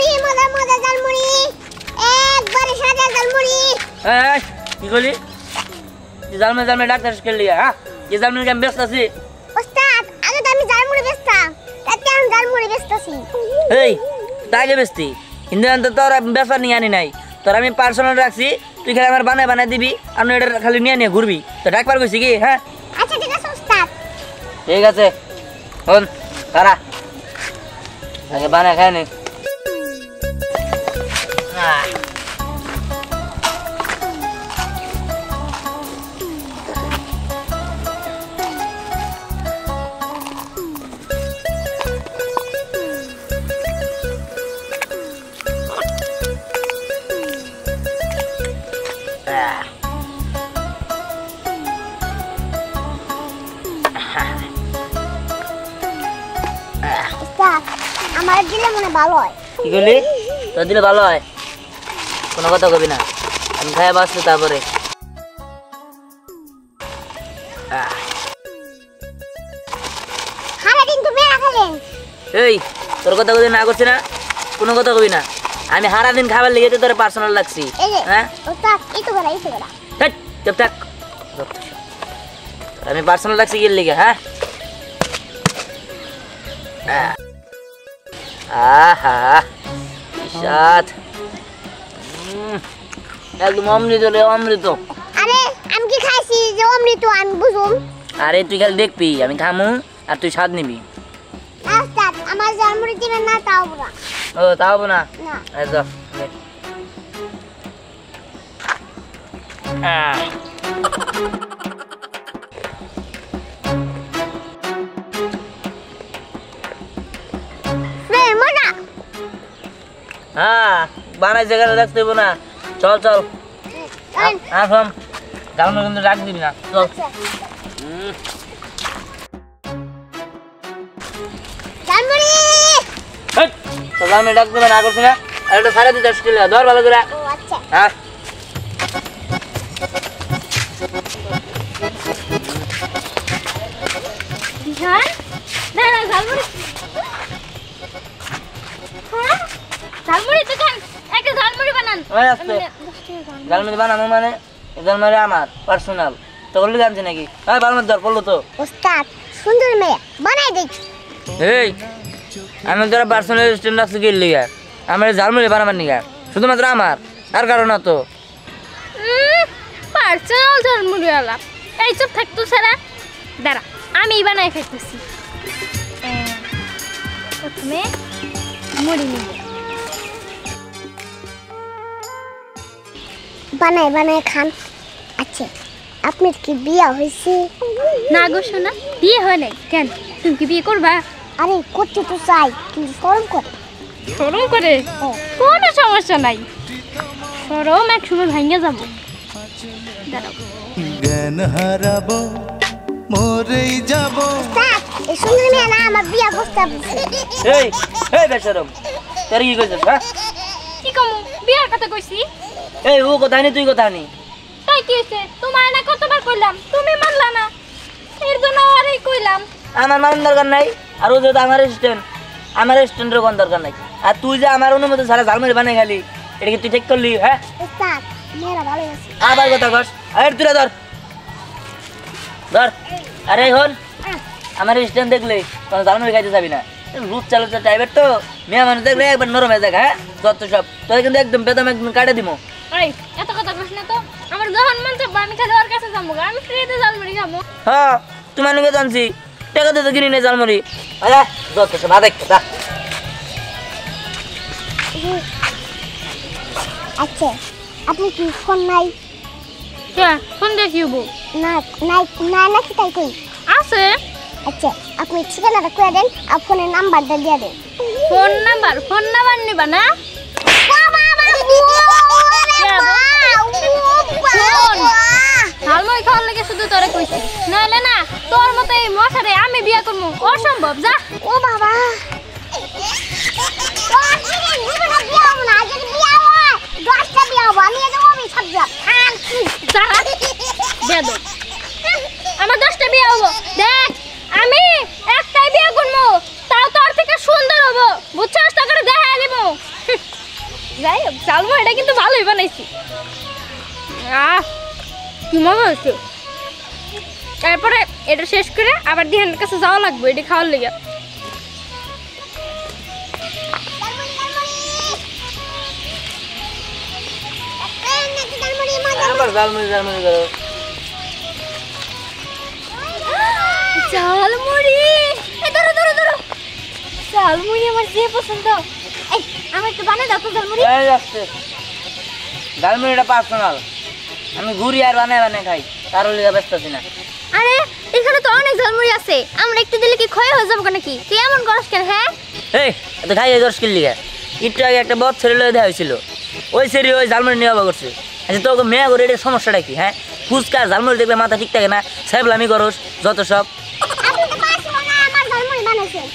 ঝালমুড়ি মজা মজা ঝালমুড়ি একবারে সাদা ঝালমুড়ি এই কি কইলি তুই ঝালমুড়ি ডাক্তার শেষ লিয়া হ্যাঁ এই ঝালমুড়ি আমি ব্যস্ত আছি ওস্তাদ আগে তো আমি ঝালমুড়ি বেচতাম তাতে আমি ঝালমুড়ি বেচতাছি এই তাইলে বেস্তি কিন্তু আমি তো তোর ব্যাপার নিয়ে আনি নাই তোর আমি পার্সোনাল রাখছি তুই খালি আমার বানায় দিবি আর এটা খালি নিয়ে ঘুরবি তো ডাকবার কইছি কি হ্যাঁ আচ্ছা ঠিক আছে ওস্তাদ ঠিক আছে হন তারা আগে বানায় খায় নে আমার দিলে মনে ভালো হয় কি কইলি তোর দিলে ভালো হয় কোনো কথা কবি না আমি খাই বাঁচলে তারপরে সারাদিন তুমি রাখালেন এই তোর কথা কবি না করছি না কোনো কথা কবি না আমি সারাদিন খাবার লেগে তোর পার্সোনাল লাগছি হ্যাঁ চুপ থাক আমি পার্সোনাল লাগছি কি লেগে হ্যাঁ আহা সাত একদম অমৃত রে অমৃত আরে আমি কি খাইছি যে অমৃত আমি বুঝুম আরে তুই খালি দেখবি আমি খামু আর তুই স্বাদ নিবি ওস্তাদ আমার ঝালমুড়ি দিবেন না তাও না ও তাও না না এই তো হ্যাঁ বানাই জায়গাটা রাখতে দেবো না চল চল আসম ঝালমুড়ি কিন্তু রাখ দিবি না চল ঝালমুড়ি ঝালমুড়ি ডাক দেবে না করছি না আর একটা সারা দিতে আসছিল ধর ভালো করে ও আচ্ছা হ্যাঁ বিহান না না ঝালমুড়ি হ্যাঁ ঝালমুড়ি দোকান একটা ঝালমুড়ি বানান ওই আসছে ঝালমুড়ি বানাবো মানে ঝালমুড়ি আমার পার্সোনাল তো বললি জানছি নাকি হ্যাঁ ভালো ধর বললো তো ওস্তাদ সুন্দর মেয়ে বানাই দেখ এই আমি তোরা পার্সোনাল স্ট্যান্ড রাখছি কি লিগা আমার ঝালমুড়ি বানাবার নিগা শুধুমাত্র আমার আর কারণ না তো পার্সোনাল ঝালমুড়ি আলাপ এই চুপ থাকতো সারা দাঁড়া আমি বানাই খাইতেছি প্রথমে মুড়ি নিব বানাই বানাই খান আচ্ছা আপনার কি বিয়ে হয়েছে না গো শোনা বিয়ে হয় নাই কেন তুমি কি বিয়ে করবা আরে করতে তো চাই কিন্তু শরম করে শরম করে কোনো সমস্যা নাই শরম এক সময় ভাঙে যাব দাঁড়াও জ্ঞান হারাবো মরেই যাব স্যার এই সুন্দর মেয়ে না আমার বিয়ে প্রস্তাব এই এই বেশরম তোর কি কইছিস হ্যাঁ কি কম বিয়ার কথা কইছি এই ও কথা নি তুই কথা নি তাই কি হইছে তোমার না কতবার কইলাম তুমি মানলা না এর জন্য আরেই কইলাম আমার মান দরকার নাই আর ও যদি আমার স্ট্যান্ডের কোন দরকার নাই আর তুই যে আমার অনুমতি ছাড়া ঝালমুড়ি বানাই খালি এটা কি তুই ঠিক করলি হ্যাঁ স্যার মেয়েরা ভালো আছে আবার কথা কস আরে তুই ধর ধর আরে হন আমার স্ট্যান্ড দেখলে তোর ঝালমুড়ি খাইতে যাবি না রুট চালাতে টাইপের তো মেয়ে মানুষ দেখলে একবার নরম হয়ে যাক হ্যাঁ যত সব তোর কিন্তু একদম বেদম একদম কাটে দিমো এই এত কথা কইছ না তো আমার যখন মন চাইবে আমি খালি ওর কাছে যাবো আমি ফ্রিতে ঝালমুড়ি খাবো হ্যাঁ তুমি মানুষকে জানছি টাকা দিতে কিনি নেই ঝালমুড়ি আরে যত সব আদেখ যা আচ্ছা আপনি কি ফোন নাই কে ফোন দেখিবো না নাই না নাকি তাই কই আছে আচ্ছা আপনি ঠিকানাটা কয়ে দেন আর ফোনের নাম্বারটা দিয়ে দেন ফোন নাম্বার নিবা না ঝালমুড়ি খাওয়ার লাগে শুধু তোরে কইছি নাহলে না তোর মতো এই মশারে আমি বিয়ে করবো অসম্ভব যা ও বাবা আমার 10টা বিয়ে হবো দেখ আমি একটাই বিয়ে করবো তাও তোর থেকে সুন্দর হবো বুঝছস তোকে দেখা দিব ঝালমুড়িটা কিন্তু ভালোই বানাইছি। কি মজা হয়েছে। তারপরে এটা শেষ করে আবার দিহানের কাছে যাওয়া লাগবে এটা খাওয়ার লেগে। ঝালমুড়ি ধরো ধরো ধরো, ঝালমুড়ি আমার যে পছন্দ। এই আমার একটু বানিয়ে দাও তো ঝালমুড়ি। ঝালমুড়িটা পার্সোনাল, আমি ঘুরি আর বানায় বানায় খাই, তার লিগা ব্যস্ত আছি না। আরে এখানে তো অনেক ঝালমুড়ি আছে, আমরা একটু দিলে কি ক্ষয় হয়ে যাবো নাকি? তুই এমন করস কেন? হ্যাঁ এই এত খাই দশ কিল লিগা, একটু আগে একটা বদ ছেড়ে লয়ে দেওয়া হয়েছিল, ওই সেরি ওই ঝালমুড়ি নিয়ে অবা করছে। আচ্ছা তোকে মেয়া করে এটা সমস্যাটা কি? হ্যাঁ ফুচকা ঝালমুড়ি দেখলে মাথা ঠিক থাকে না, সাহেবলামি করস যত সব। আপনি তো পারছেন না আমার ঝালমুড়ি বানাইছেন।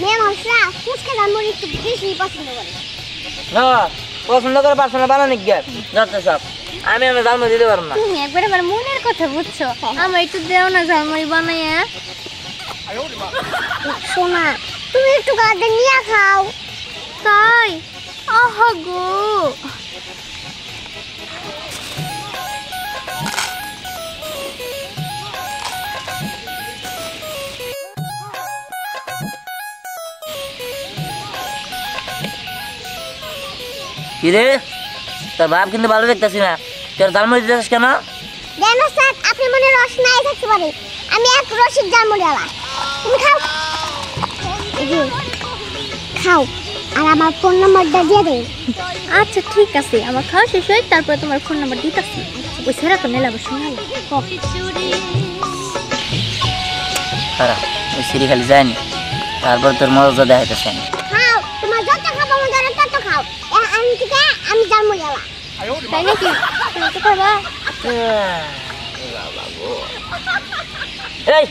মেয়ে মশলা ফুচকা ঝালমুড়ি একটু বেশি পছন্দ করে। হ্যাঁ পছন্দ করে পার্সোনাল বানানি কি যত সব, আমি ঝালমুড়ি দিতে পারবো না। তুমি একবার আমার মনের কথা বুঝছো, আমার একটু দেও না ঝালমুড়ি বানাইয়া। সোনা তুমি একটু গার্ডেন নিয়ে খাও। তাই? আহা গো, কিরে তোর বাপ কিন্তু ভালো দেখতেছি না, তোর ঝালমুড়ি দিতেছিস কেন? দেন স্যার আপনি মনে রস নাই থাকতে পারে, আমি এক রসিক ঝালমুড়ি আলা। তুমি খাও, এই যে, খাও আর আমার ফোন নাম্বারটা দিয়ে দে। আচ্ছা ঠিক আছে, আমার খাওয়া শেষ হয় তারপরে তোমার ফোন নাম্বার দিতেছি। ওই ছেড়া তো মেলা বসে নাই। খারাপ ওই সিঁড়ি খালি যায়নি, তারপর তোর মজা দেখাইতেছে না। খাও তোমার যত খাবো মনে করে তত খাও। আমি থেকে আমি ঝালমুড়ি আলা। তাই নাকি? তুমি তো খাবা। এই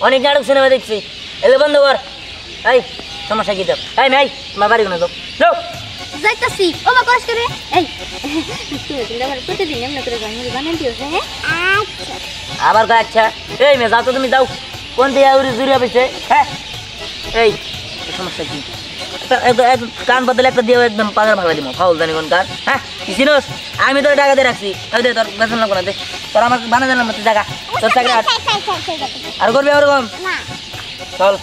অনেক নাটক সিনেমা দেখছি, এলে বন্ধ কর। এই সমস্যা কি তোর? এই মেয়ে তোমার বাড়ি কোনো যাও যাইতাছি। ও মা কষ্ট করে। এই তুমি কিন্তু আমার প্রতিদিন এমন করে ঝালমুড়ি বানাই দিও। হ্যাঁ আচ্ছা আবার কয় আচ্ছা। এই মেয়ে যাও তো তুমি যাও, কোন দিয়ে উড়ি জুড়িয়া পেয়েছে? হ্যাঁ এই সমস্যা কি? কান বদলে একটা দিয়ে একদম পাগার ভাগা দিব, ফাউল জানি কোন কার। হ্যাঁ কি চিনোস? আমি তোর টাকা দিয়ে রাখছি, ওই দে তোর বেতন লাগবো না, দে তোর আমার বানা জানলাম তুই টাকা তোর চাকরি আর করবি ওরকম। না চল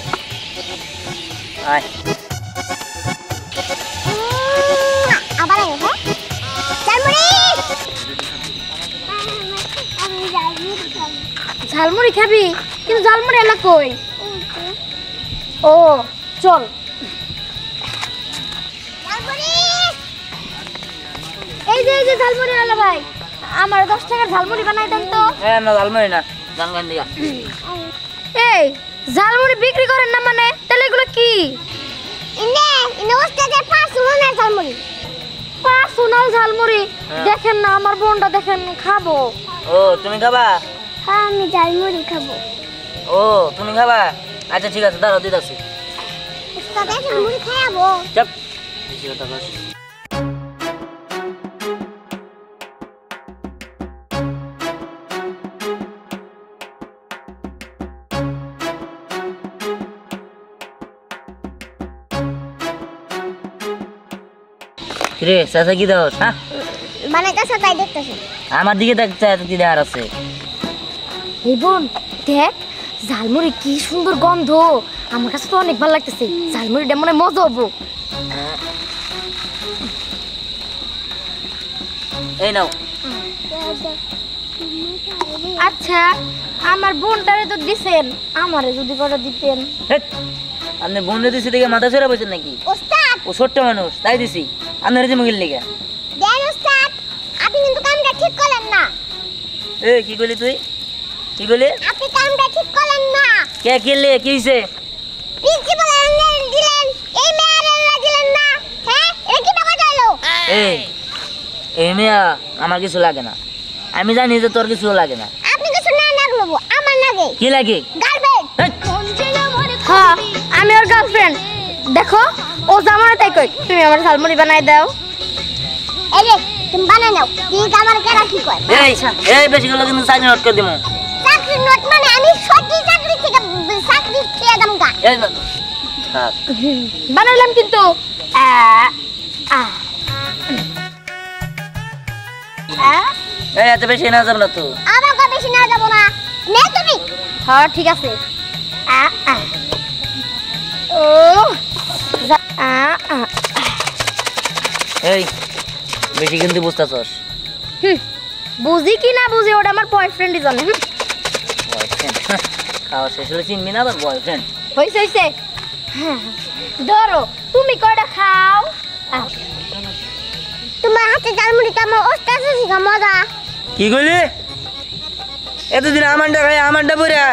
আয়। আবার আয় হ্যাঁ ঝালমুড়ি। আমি ঝালমুড়ি খাবো। ঝালমুড়ি খাবি? কিন্তু ঝালমুড়ি এলা কই? ও চল। ঝালমুড়ি এই যে ঝালমুড়ি আলা ভাই, আমার 10 টাকার ঝালমুড়ি বানাই দেন তো। হ্যাঁ না ঝালমুড়ি না, জানগান দিকা। এই ঝালমুড়ি বিক্রি করেন না মানে? তাহলে এগুলো কি? ইনে ওস্তাদের পার্সোনাল ঝালমুড়ি। পার্সোনাল ঝালমুড়ি? হ্যাঁ। দেখেন না আমার বোনটা, দেখেন খাবো। ও তুমি খাবা? হ্যাঁ আমি ঝালমুড়ি খাবো। ও তুমি খাবা? আচ্ছা ঠিক আছে দাঁড়াও দিতেছি। ওস্তাদের ঝালমুড়ি খাবো। চপ বেশি কথা বলিস। রে চাচা কি দাও? হ্যাঁ বানাইতেছে তাই দেখতেছি। আমার দিকে দেখতে এত কি দেওয়ার আছে? এই বোন দেখ, ঝালমুড়ি কি সুন্দর গন্ধ, আমার কাছে তো অনেক ভালো লাগতেছে। ঝালমুড়িটা মনে হয় মজা হবো। এই নাও। আচ্ছা আমার বোনটারে তো দিছেন, আমারে যদি করে দিতেন। হেৎ, আপনি বোনরে দিছি দেখে মাথা ছেড়ে বসেন নাকি? ওস্তাদ ও ছোট্ট মানুষ তাই দিছি, আপনার যে মুগির লেগে। দেন ওস্তাদ আপনি কিন্তু কামটা ঠিক করলেন না। এ কি করলি তুই? কি করলি? আপনি কামটা ঠিক করলেন না। কে কিনলে কি হয়েছে? প্রিন্সিপাল দিলেন এই মেয়ারেরা দিলেন না। হ্যাঁ এটা কি টাকা চাইলো? এই মেয়া আমার কিছু লাগে না, আমি জানি যে তোর কিছু লাগে না। আপনি কিছু না লাগলো আমার লাগে। কি লাগে? গার্লফ্রেন্ড। হেৎ, হ্যাঁ আমি ওর গার্লফ্রেন্ড। দেখো ও জামানা তাই কই, তুমি আমার ঝালমুড়ি বানাই দাও। এই রে তুমি বানাই নাও, ঠিক আমার কেরা কি কয়। এই বেশি গেলে কিন্তু চাকরি নোট করে দিব। চাকরি নোট মানে আমি সত্যি চাকরি থেকে চাকরি খেয়ে দাম গা। এই থাক। বানাইলাম কিন্তু। এই এত বেশি না যাব না তো আমাকে বেশি না যাব না নে তুমি হ্যাঁ ঠিক আছে ও এই বেশি কিন্তু বুঝতাছস বুঝি কি না বুঝি ওটা আমার বয়ফ্রেন্ডই জানে বয়ফ্রেন্ড খাওয়া শেষ হলে চিনবি না আবার বয়ফ্রেন্ড হইছে ধরো তুমি কয়টা খাও তোমার হাতে ঝালমুড়ি তো আমার ওস্তাদ শিখা মজা কি কইলি এতদিন আমারটা খাই আমারটা পড়া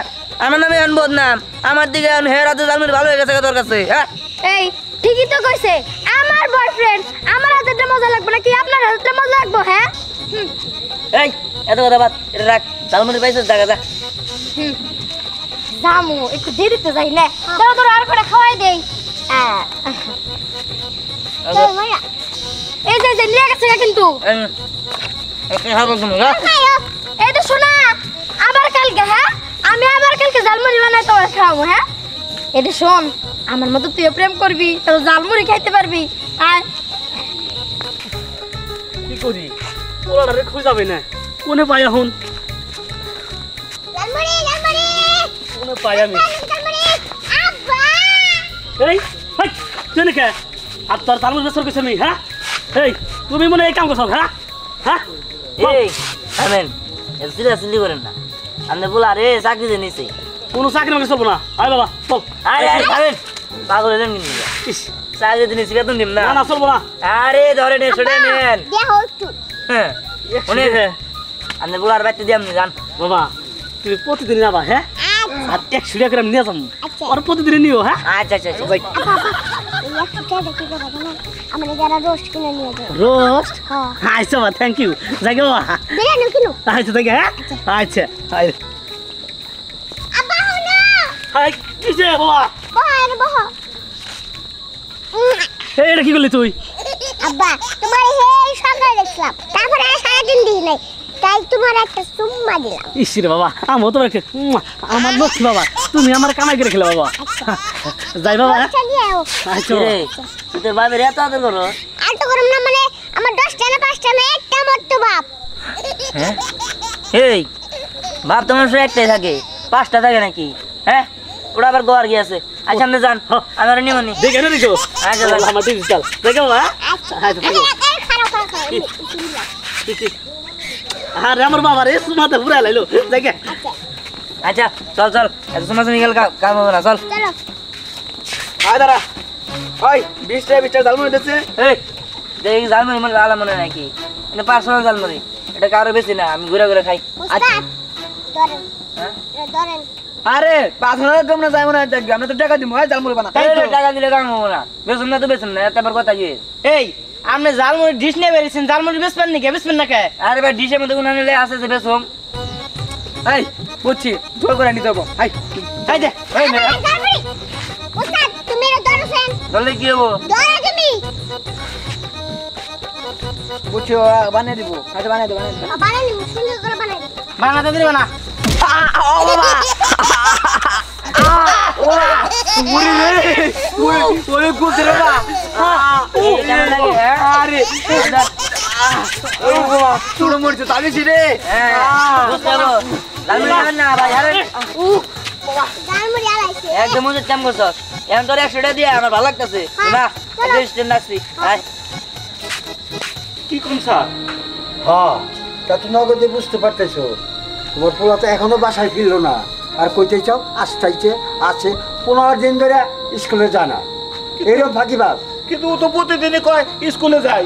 আমার নামে এখন বদনাম আমার দিকে এখন হের হাতে জালমুড়ি ভালো হয়ে গেছে তোর কাছে হ্যাঁ এই ঠিকই তো কইছে আমার বয়ফ্রেন্ড আমার হাতেটা মজা লাগবে নাকি আপনার হাতেটা মজা লাগবে হ্যাঁ এই এত কথা বাদ এটা রাখ জালমুড়ি পাইছিস জায়গা যা জামু একটু দেরিতে যাই না ধরো আর করে খাওয়াই দেই চল মাইয়া এই যে নিয়ে গেছে কিন্তু এই তো শোনা আবার কালকে হ্যাঁ আমি আবার কালকে জালমুড়ি বানাই তোমার খাওয়াবো হ্যাঁ এটা শোন আমার মতো তুইও প্রেম করবি তাহলে জালমুড়ি খাইতে পারবি আর কি করি পোলাটারে খুঁজে যাবে না কোনে পাই এখন ঝালমুড়ি কোনে পাই আমি ঝালমুড়ি আব্বা এই হাই তুই কে আর তোর তালমুড় বেসর কইছ আমি হ্যাঁ এই তুমি মনে এই কাম করছ হ্যাঁ হ্যাঁ এই আমেন সিরিয়াসলি করেন না আপনি বল আরে চাকরি দিয়ে নিছে কোনো চাকরি মাকে চলবো না আয় বাবা চল আরে আরে পাগল হলেন কিন্তু ইস, চাকরি দিয়ে নিছে বেতন দিম না না না চলবো না আরে ধরে নে ছড়ে নেন দেহ একটু হ্যাঁ শুনে আপনি বল আর বাইতে দিয়াম নি জান বাবা তুমি প্রতিদিন যাবা হ্যাঁ আর 100 টাকা করে আমি নিয়ে যাবো আচ্ছা। আর প্রতিদিন নিও হ্যাঁ আচ্ছা আচ্ছা আচ্ছা যাই। এই একটু চাইটা কি করবা জানো আমরা যারা রোস্ট কিনে নিয়ে যাই রোস্ট হ্যাঁ আচ্ছা বাবা থ্যাংক ইউ যাই গো বাবা বিরিয়ানি কিনো আচ্ছা যাই হ্যাঁ আচ্ছা আয় আব্বা হলো হাই কিছে বাবা বহ বহ এই এটা কি করলি তুই আব্বা তোমার এই সকালে দেখলাম তারপরে আর সারাদিন দিই নাই তাই তোমার একটা চুম্মা দিলাম ইসিরে বাবা আমার তো একটা আমার লক্ষ্মী বাবা তুমি আমার কামাই করে খেলে বাবা যাই বাবা হ্যাঁ? চলিয়ে আও আচ্ছা রে বাবা। তুই তোর বাপের এত আদর করো আর তো গরম না মানে আমার 10টা না 5টা না একটা মত বাপ হ্যাঁ এই বাপ তোমার সঙ্গে একটাই থাকে 5টা থাকে নাকি হ্যাঁ ওটা আবার গোয়ার গিয়েছে আচ্ছা আপনি যান আমার নিমনি দেখে না দেখো আচ্ছা যান আমার ডিজিটাল দেখো বাবা আচ্ছা আচ্ছা দেখো খারাপ আরে আমার বাবা রে সুমাতে পুরা লাইলো দেখে আচ্ছা চল চল এত সময় তুমি গেল কাম হবে না চল চলো আয় দাঁড়া ওই 20টা জালমুড়ি দিচ্ছে এই দেখি জালমুড়ি মনে আলাম মনে নাকি এটা পার্সোনাল জালমুড়ি এটা কারো বেশি না আমি ঘুরে ঘুরে খাই উস্তাদ ধরেন হ্যাঁ ধরেন আরে 5,000 তোমরা যাই মনে হয় দেখবি আমরা তো টাকা দিব হয় জালমুড়ি বানা তাই তো টাকা দিলে কাম হবে না বেসম না তো বেসম না এত কথা কি এই আপনি জালমুড়ি ডিশ নিয়ে বেরিয়েছেন জালমুড়ি বেচবেন নাকি বেচবেন না কে আরে ভাই ডিশের মধ্যে কোনো নিলে আছে যে বেসম এই বুঝছি জোর করে নিতে হবো হাই হাই দে এই মেয়ে ঝালমুড়ি উস্তাদ তুমি এটা ধরছেন ধরলে কি হবো ধরো তুমি বুঝছি ওরা বানিয়ে দিব আচ্ছা বানিয়ে দেবো বানানি সুন্দর করে বানাই বানাতে দিবে না ওরে কুদরে না কেমন লাগে হ্যাঁ আরে ও বাবা তুড়ো মরছে তাবিছি রে হ্যাঁ বুঝতে পারবো জালমুড়ি খাবেন না ভাই আরে ঝালমুড়ি আলাইছে একদম মজা চাম করছস এখন তোর 100 টাকা দিয়ে আমার ভালো লাগতেছে না একটা স্ট্যান্ড রাখছি আয় কি কোন স্যার হ্যাঁ তা তো নগদে বুঝতে পারতেছো তোমার পোলা তো এখনো বাসায় ফিরলো না আর কইতে চাও আসতেছে আছে 15 দিন ধরে স্কুলে জানা এরকম ফাঁকিবাজ কিন্তু ও তো প্রতিদিনই কয় স্কুলে যাই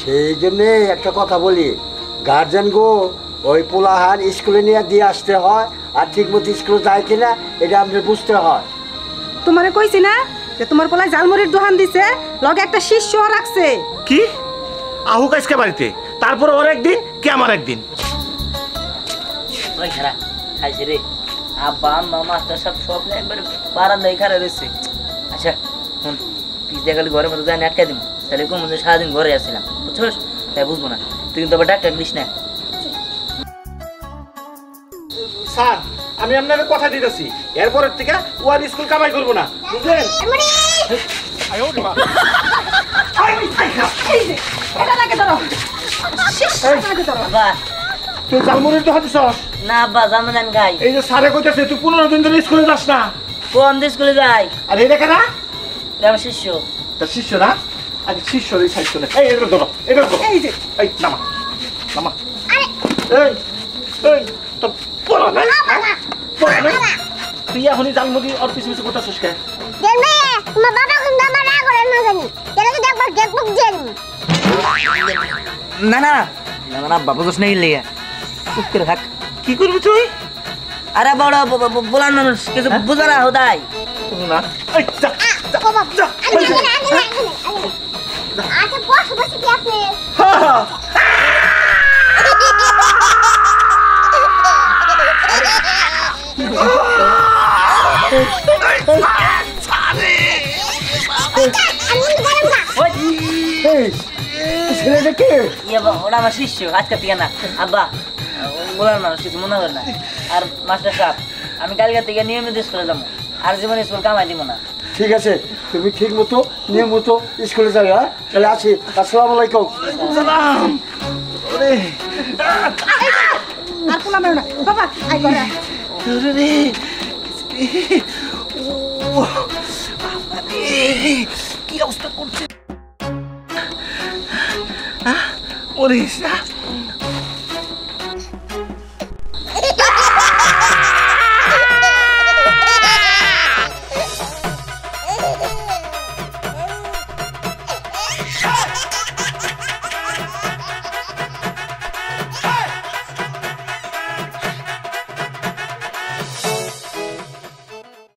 সেই জন্যে একটা কথা বলি গার্জেন গো ওই পোলাহান স্কুলে নিয়ে দিয়ে আসতে হয় আর ঠিক মতো স্কুলে যায় কিনা এটা আমাদের বুঝতে হয় তোমারে কইছি না যে তোমার পোলায় জালমুড়ির দোকান দিছে লগে একটা শিষ্য রাখছে কি আহুক আজকে বাড়িতে তারপর ওর একদিন কি আমার একদিন ওই খারা খাইছে রে আব্বা আম্মা মাস্টার সব না একবার বারান্দায় খারা রয়েছে আচ্ছা শুন পিজা খালি ঘরের মধ্যে যাই আটকা দিন তাহলে কোন মধ্যে সারাদিন ঘরে আসছিলাম বুঝছস তাই বুঝবো না তুই কিন্তু আবার ডাক্তার দিস না স্যার আমি আপনাকে কথা দিতেছি এরপরের থেকে ও আর স্কুল কামাই করবো না বুঝলেন এটা লাগে ধরো শিষ্য আব্বা তুই জালমুড়ির দোকান দিছস? না আব্বা জালমুড়ি আমি খাই এই যে স্যারে কইতেছে তুই 15 দিন ধরে স্কুলে যাস না। কোন দিন স্কুলে যাই আর এটা কেনা? এটা আমার শিষ্য তার শিষ্য না? আগে শিষ্যর এই সাইড চলে। এই এটা ধরো, এটা ধরো। এই যে এই নামা নামা। এই এই তোর পড়া নাই? পড়া নাই? তুই এখনই জালমুড়ি আর পিছু পিছু করতেছিস কে? দেখবে তোমার বাবা কিন্তু আমার রাগ করে না জানি তাহলে তো দেখবার গেট বুক দিয়ে দিবি। না না না না আব্বা বুঝছ না ইলিয়া চুপ করে থাক কি করবি তুই? আরে বড় বলার মানুষ কিছু বুঝা না হোদাই না এই যা যা, ও বাবা যা। আগে আচ্ছা বসে বসে কি আপনি হা, হা। আমি গরম না ওই এই ছেলেটা কে? ইয়া বা ওটা আমার শিষ্য আজকে থেকে না আব্বা বলার মানুষ কিছু মনে করে না আর মাস্টার সাহেব আমি কালকে থেকে নিয়মিত স্কুলে যাবো আর জীবনে স্কুল কামাই দিব না ঠিক আছে তুমি ঠিক মতো নিয়ম মতো স্কুলে যাবে। হ্যাঁ তাহলে আছি। আসসালামু আলাইকুম। আর পোলা মেরো না বাবা আই করে কি অবস্থা করছে? ওরে